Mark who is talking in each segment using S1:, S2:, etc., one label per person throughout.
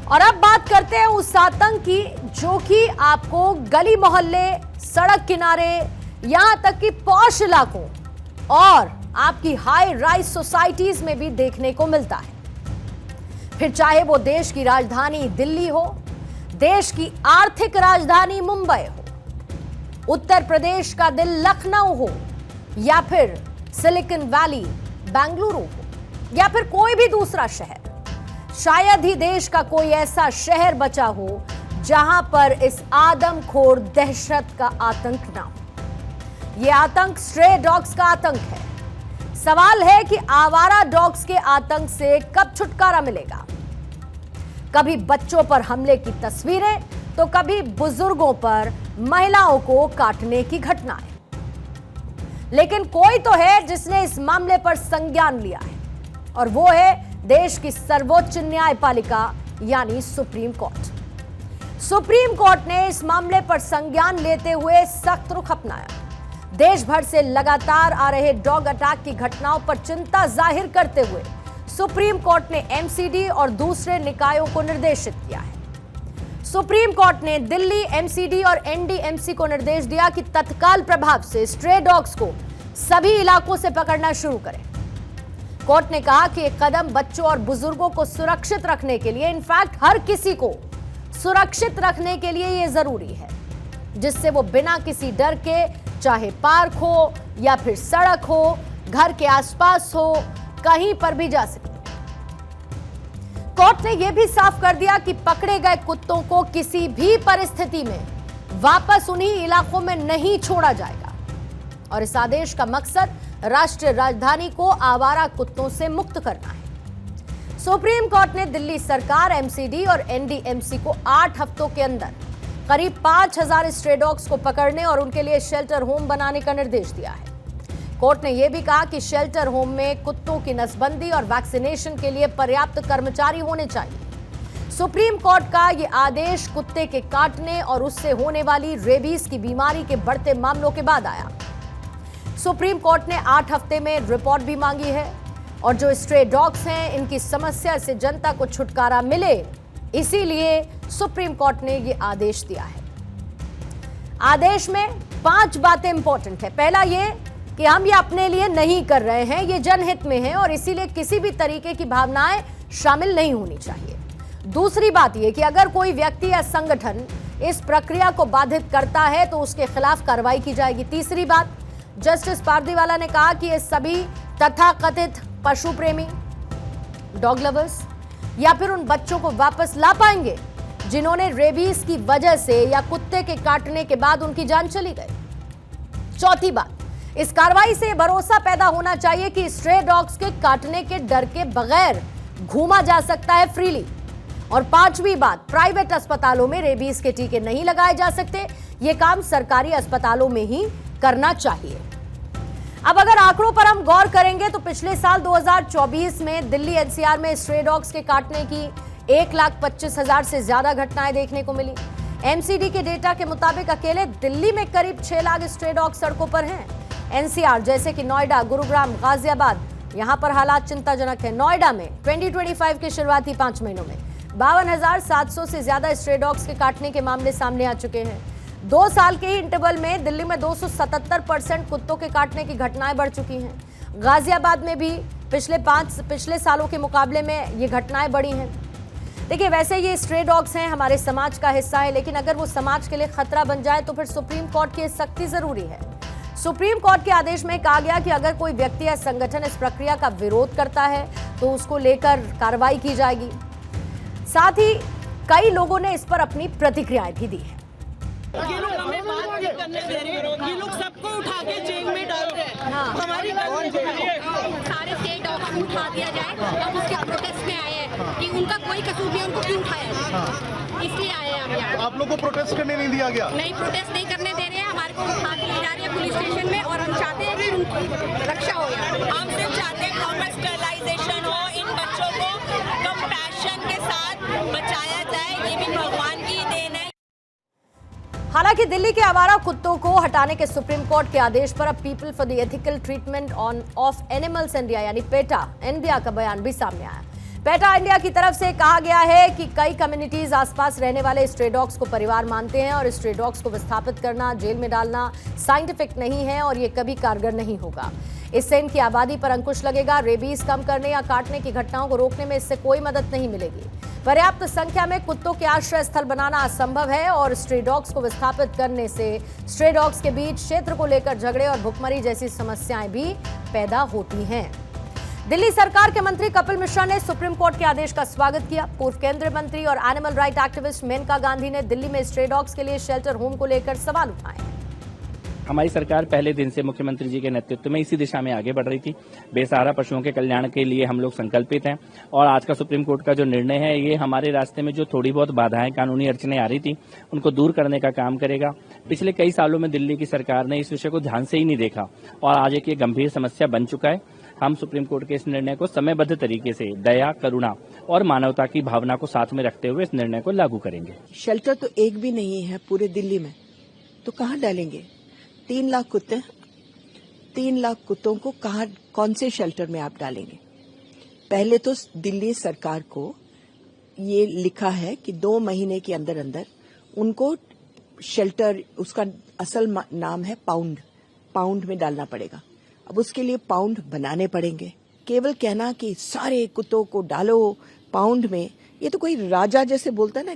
S1: और अब बात करते हैं उस आतंक की जो कि आपको गली मोहल्ले, सड़क किनारे, यहां तक कि पॉश इलाकों और आपकी हाई राइज सोसाइटीज में भी देखने को मिलता है। फिर चाहे वो देश की राजधानी दिल्ली हो, देश की आर्थिक राजधानी मुंबई हो, उत्तर प्रदेश का दिल लखनऊ हो, या फिर सिलिकॉन वैली बेंगलुरु हो, या फिर कोई भी दूसरा शहर, शायद ही देश का कोई ऐसा शहर बचा हो जहां पर इस आदमखोर दहशत का आतंक ना हो। यह आतंक स्ट्रे डॉग्स का आतंक है। सवाल है कि आवारा डॉग्स के आतंक से कब छुटकारा मिलेगा। कभी बच्चों पर हमले की तस्वीरें तो कभी बुजुर्गों पर महिलाओं को काटने की घटनाएं। लेकिन कोई तो है जिसने इस मामले पर संज्ञान लिया है, और वो है देश की सर्वोच्च न्यायपालिका यानी सुप्रीम कोर्ट। सुप्रीम कोर्ट ने इस मामले पर संज्ञान लेते हुए सख्त रुख अपनाया। देश भर से लगातार आ रहे डॉग अटैक की घटनाओं पर चिंता जाहिर करते हुए सुप्रीम कोर्ट ने एमसीडी और दूसरे निकायों को निर्देशित किया है। सुप्रीम कोर्ट ने दिल्ली एमसीडी और एनडीएमसी को निर्देश दिया कि तत्काल प्रभाव से स्ट्रे डॉग्स को सभी इलाकों से पकड़ना शुरू करें। कोर्ट ने कहा कि एक कदम बच्चों और बुजुर्गों को सुरक्षित रखने के लिए, इनफैक्ट हर किसी को सुरक्षित रखने के लिए यह जरूरी है, जिससे वो बिना किसी डर के, चाहे पार्क हो या फिर सड़क हो, घर के आसपास हो, कहीं पर भी जा सकते। कोर्ट ने यह भी साफ कर दिया कि पकड़े गए कुत्तों को किसी भी परिस्थिति में वापस उन्हीं इलाकों में नहीं छोड़ा जाएगा, और इस आदेश का मकसद राष्ट्रीय राजधानी को आवारा कुत्तों से मुक्त करना है। सुप्रीम कोर्ट ने दिल्ली सरकार, एमसीडी और एनडीएमसी को 8 हफ्तों के अंदर करीब 5000 स्ट्रे डॉग्स को पकड़ने और उनके लिए शेल्टर होम बनाने का निर्देश दिया है। कोर्ट ने यह भी कहा कि शेल्टर होम में कुत्तों की नसबंदी और वैक्सीनेशन के लिए पर्याप्त कर्मचारी होने चाहिए। सुप्रीम कोर्ट का यह आदेश कुत्ते के काटने और उससे होने वाली रेबीज की बीमारी के बढ़ते मामलों के बाद आया। सुप्रीम कोर्ट ने 8 हफ्ते में रिपोर्ट भी मांगी है, और जो स्ट्रे डॉग्स हैं इनकी समस्या से जनता को छुटकारा मिले, इसीलिए सुप्रीम कोर्ट ने यह आदेश दिया है। आदेश में 5 बातें इंपॉर्टेंट है। पहला ये कि हम ये अपने लिए नहीं कर रहे हैं, ये जनहित में है और इसीलिए किसी भी तरीके की भावनाएं शामिल नहीं होनी चाहिए। दूसरी बात ये कि अगर कोई व्यक्ति या संगठन इस प्रक्रिया को बाधित करता है तो उसके खिलाफ कार्रवाई की जाएगी। तीसरी बात, जस्टिस पारदीवाला ने कहा कि ये सभी तथाकथित पशु प्रेमी, डॉग लवर्स, या फिर उन बच्चों को वापस ला पाएंगे जिन्होंने रेबीज की वजह से या कुत्ते के काटने के बाद उनकी जान चली गई। चौथी बात, इस कार्रवाई से भरोसा पैदा होना चाहिए कि स्ट्रे डॉग्स के काटने के डर के बगैर घूमा जा सकता है फ्रीली। और पांचवी बात, प्राइवेट अस्पतालों में रेबीज के टीके नहीं लगाए जा सकते, यह काम सरकारी अस्पतालों में ही करना चाहिए। अब अगर आंकड़ों पर हम गौर करेंगे तो पिछले साल 2024 में दिल्ली एनसीआर में स्ट्रे डॉग्स के काटने की 1,25,000 से ज्यादा घटनाएं देखने को मिली। एमसीडी के डेटा के मुताबिक अकेले दिल्ली में करीब 6 लाख स्ट्रे डॉग सड़कों पर हैं। एनसीआर जैसे कि नोएडा, गुरुग्राम, गाजियाबाद, यहां पर हालात चिंताजनक है। नोएडा में 2025 के शुरुआती 5 महीनों में 52,700 से ज्यादा स्ट्रे डॉग्स के काटने के मामले सामने आ चुके हैं। 2 साल के ही इंटरवल में दिल्ली में 277% कुत्तों के काटने की घटनाएं बढ़ चुकी हैं। गाजियाबाद में भी पिछले सालों के मुकाबले में ये घटनाएं बढ़ी हैं। देखिए, वैसे ये स्ट्रे डॉग्स हैं, हमारे समाज का हिस्सा है, लेकिन अगर वो समाज के लिए खतरा बन जाए तो फिर सुप्रीम कोर्ट की सख्ती जरूरी है। सुप्रीम कोर्ट के आदेश में कहा गया कि अगर कोई व्यक्ति या संगठन इस प्रक्रिया का विरोध करता है तो उसको लेकर कार्रवाई की जाएगी। साथ ही कई लोगों ने इस पर अपनी प्रतिक्रियाएं भी दी है।
S2: ये लोग हमें बात नहीं करने दे रहे, ये लोग सबको उठा के जेल में डाल रहे हैं। हमारी
S3: सारे स्टेट डॉग्स को उठा दिया जाए। हम उसके प्रोटेस्ट में आए हैं कि उनका कोई कसूर नहीं, उनको क्यों उठाया जाए, इसलिए आए हैं हम यहाँ।
S4: आप लोग को प्रोटेस्ट करने नहीं दिया गया?
S3: नहीं, प्रोटेस्ट नहीं करने दे रहे हैं, हमारे को उठा के ले जा रहे हैं पुलिस स्टेशन में, और हम चाहते हैं कि उनकी रक्षा हो जाए।
S2: हम सिर्फ चाहते हैं प्रॉपर स्टरलाइजेशन हो, इन बच्चों को कंपैशन के साथ बचाया जाए, ये भी भगवान की देन है।
S1: हालांकि दिल्ली के आवारा कुत्तों को हटाने के सुप्रीम कोर्ट के आदेश पर अब people for the ethical treatment of animals India यानी पेटा इंडिया का बयान भी सामने आया। पेटा इंडिया की तरफ से कहा गया है कि कई कम्युनिटीज आसपास रहने वाले स्ट्रे डॉग्स को परिवार मानते हैं और स्ट्रे डॉग्स को विस्थापित करना, जेल में डालना साइंटिफिक नहीं है और ये कभी कारगर नहीं होगा। इससे इनकी आबादी पर अंकुश लगेगा। रेबीज कम करने या काटने की घटनाओं को रोकने में इससे कोई मदद नहीं मिलेगी। पर्याप्त संख्या में कुत्तों के आश्रय स्थल बनाना असंभव है और स्ट्रे डॉग्स को विस्थापित करने से स्ट्रे डॉग्स के बीच क्षेत्र को लेकर झगड़े और भुखमरी जैसी समस्याएं भी पैदा होती हैं। दिल्ली सरकार के मंत्री कपिल मिश्रा ने सुप्रीम कोर्ट के आदेश का स्वागत किया। पूर्व केंद्रीय मंत्री और animal right activist Maneka Gandhi ने दिल्ली में स्ट्रे डॉग्स के लिए शेल्टर होम को लेकर सवाल उठाए।
S5: हमारी सरकार पहले दिन से मुख्यमंत्री जी के नेतृत्व में इसी दिशा में आगे बढ़ रही थी। बेसहारा पशुओं के कल्याण के लिए हम लोग संकल्पित हैं और आज का सुप्रीम कोर्ट का जो निर्णय है ये हमारे रास्ते में जो थोड़ी बहुत बाधाएं, कानूनी अड़चनें आ रही थी, उनको दूर करने का काम करेगा। पिछले कई सालों में दिल्ली की सरकार ने इस विषय को ध्यान से ही नहीं देखा और आज एक ये गंभीर समस्या बन चुका है। हम सुप्रीम कोर्ट के इस निर्णय को समयबद्ध तरीके से दया, करुणा और मानवता की भावना को साथ में रखते हुए इस निर्णय को लागू करेंगे।
S6: शेल्टर तो एक भी नहीं है पूरे दिल्ली में, तो कहाँ डालेंगे? 3 लाख कुत्ते, 3 लाख कुत्तों को कौन से शेल्टर में आप डालेंगे? पहले तो दिल्ली सरकार को ये लिखा है कि 2 महीने के अंदर अंदर उनको शेल्टर, उसका असल नाम है पाउंड में डालना पड़ेगा। अब उसके लिए पाउंड बनाने पड़ेंगे। केवल कहना कि सारे कुत्तों को डालो पाउंड में, ये तो कोई राजा जैसे बोलता है ना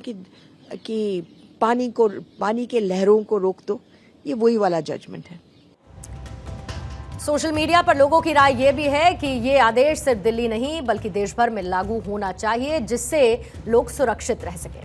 S6: कि पानी के लहरों को रोक दो, ये वही वाला जजमेंट है।
S1: सोशल मीडिया पर लोगों की राय ये भी है कि ये आदेश सिर्फ दिल्ली नहीं बल्कि देश भर में लागू होना चाहिए, जिससे लोग सुरक्षित रह सके।